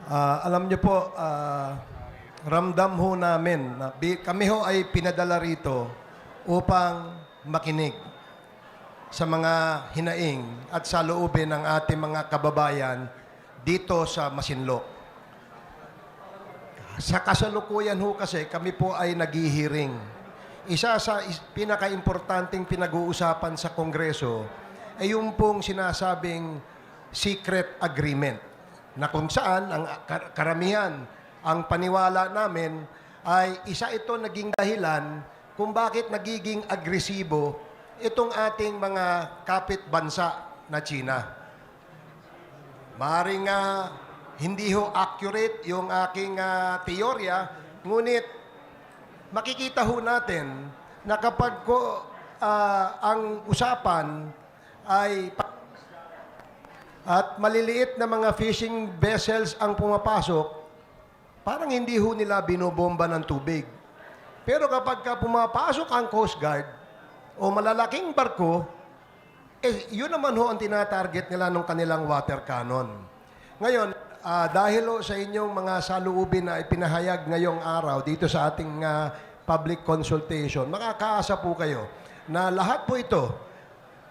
Alam niyo po, ramdam ho namin na kami ho ay pinadala rito upang makinig sa mga hinaing at sa loobin ng ating mga kababayan dito sa Masinloc. Sa kasalukuyan ho kasi kami po ay naghihiring. Isa sa pinaka-importanting pinag-uusapan sa Kongreso ay yung pong sinasabing secret agreement na kung saan ang karamihan ang paniwala namin ay isa ito naging dahilan kung bakit nagiging agresibo itong ating mga kapit bansa na China. Maaaring hindi ho accurate yung aking teorya, ngunit makikita ho natin na kapag ang usapan ay at maliliit na mga fishing vessels ang pumapasok, parang hindi ho nila binobomba ng tubig. Pero kapag pumapasok ang Coast Guard o malalaking barko, yun naman ho ang tinatarget nila ng kanilang water cannon. Ngayon, dahil ho sa inyong mga saluubin na ipinahayag ngayong araw dito sa ating public consultation, makakaasa po kayo na lahat po ito,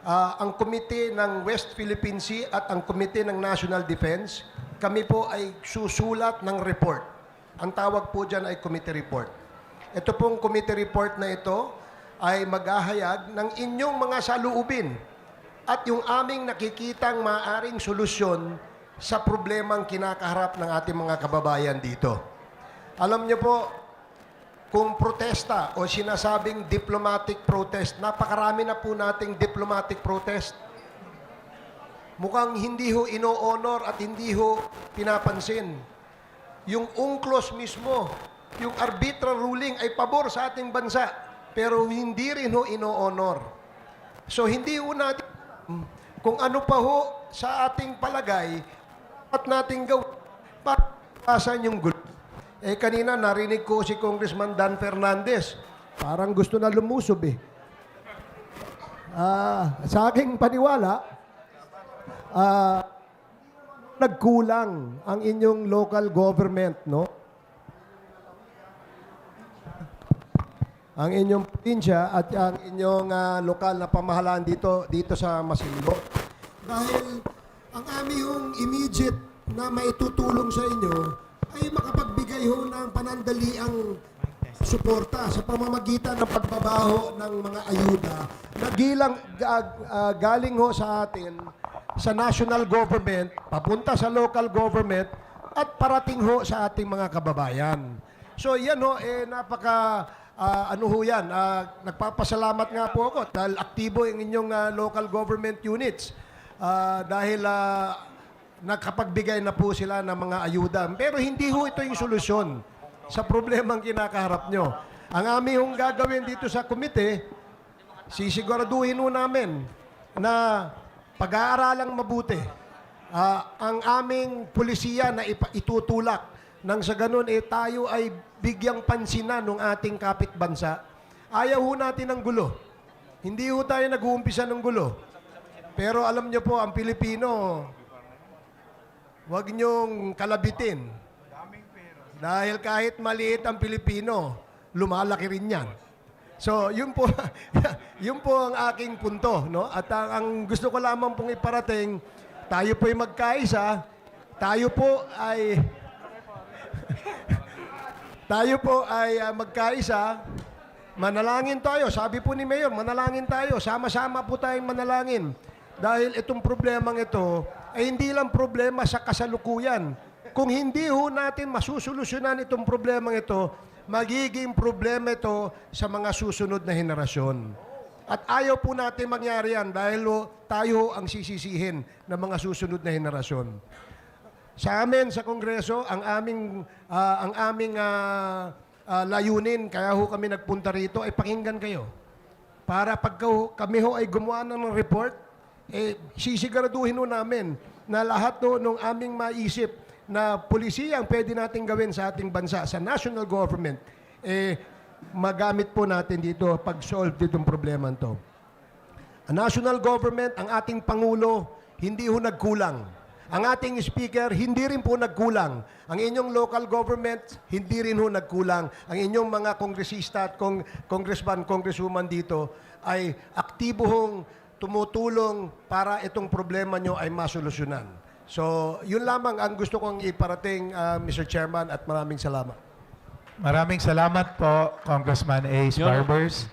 ang Komite ng West Philippine Sea at ang Komite ng National Defense, kami po ay susulat ng report. Ang tawag po dyan ay committee report. Ito pong committee report na ito ay maghahayag ng inyong mga saluubin at yung aming nakikitang maaring solusyon sa problemang kinakaharap ng ating mga kababayan dito. Alam niyo po, kung protesta o sinasabing diplomatic protest, napakarami na po nating diplomatic protest. Mukhang hindi ho ino-honor at hindi ho pinapansin. Yung UNCLOS mismo, yung arbitral ruling ay pabor sa ating bansa, pero hindi rin ho ino-honor. So hindi ho natin kung ano pa ho sa ating palagay at nating gawin para iwasan yung gulo. Kanina narinig ko si Congressman Dan Fernandez. Parang gusto na lumusob eh. Sa aking paniwala, nagkulang ang inyong local government, no? Ang inyong probinsya at ang inyong lokal na pamahalaan dito sa Masinloc. Dahil ang aming immediate na maitutulong sa inyo ay makapagbigay ho ng panandaliang suporta sa pamamagitan ng pagbabaho ng mga ayuda na galing ho sa atin sa national government, papunta sa local government at parating ho sa ating mga kababayan. So yan ho, nagpapasalamat nga po ako dahil aktibo yung inyong local government units dahil nakapagbigay na po sila ng mga ayuda. Pero hindi ho ito yung solusyon sa problemang kinakaharap nyo. Ang aming hong gagawin dito sa komite, sisiguraduhin ho namin na pag-aaralang mabuti ang aming pulisiya na itutulak nang sa ganun tayo ay bigyang pansinan ng ating kapitbansa. Ayaw ho natin ng gulo. Hindi ho tayo nag-uumpisa ng gulo. Pero alam nyo po, ang Pilipino, huwag niyong kalabitin. Dahil kahit maliit ang Pilipino, lumalaki rin yan. So, yun po, yun po ang aking punto. No? At ang gusto ko lamang pong iparating, tayo po ay magkaisa, tayo po ay magkaisa, manalangin tayo. Sabi po ni Mayor, manalangin tayo. Sama-sama po tayong manalangin. Dahil itong problemang ito, ay hindi lang problema sa kasalukuyan. Kung hindi ho natin masusolusyonan itong problemang ito, magiging problema ito sa mga susunod na henerasyon. At ayaw po natin mangyari yan dahil tayo ang sisisihin ng mga susunod na henerasyon. Sa amin, sa Kongreso, ang aming layunin, kaya ho kami nagpunta rito, ay pakinggan kayo. Para pag kami ho ay gumawa ng report, sisiguraduhin ho namin na lahat ng aming maisip na pulisiya ang pwede natin gawin sa ating bansa, sa national government, magamit po natin dito pag-solve ditong problema ito. Ang national government, ang ating Pangulo, hindi ho nagkulang. Ang ating speaker, hindi rin po nagkulang. Ang inyong local government, hindi rin ho nagkulang. Ang inyong mga kongresista at congressman, congresswoman dito ay aktibo hong tumutulong para itong problema nyo ay masolusyonan. So, yun lamang ang gusto kong iparating, Mr. Chairman, at maraming salamat. Maraming salamat po, Congressman Ace Your- Barbers.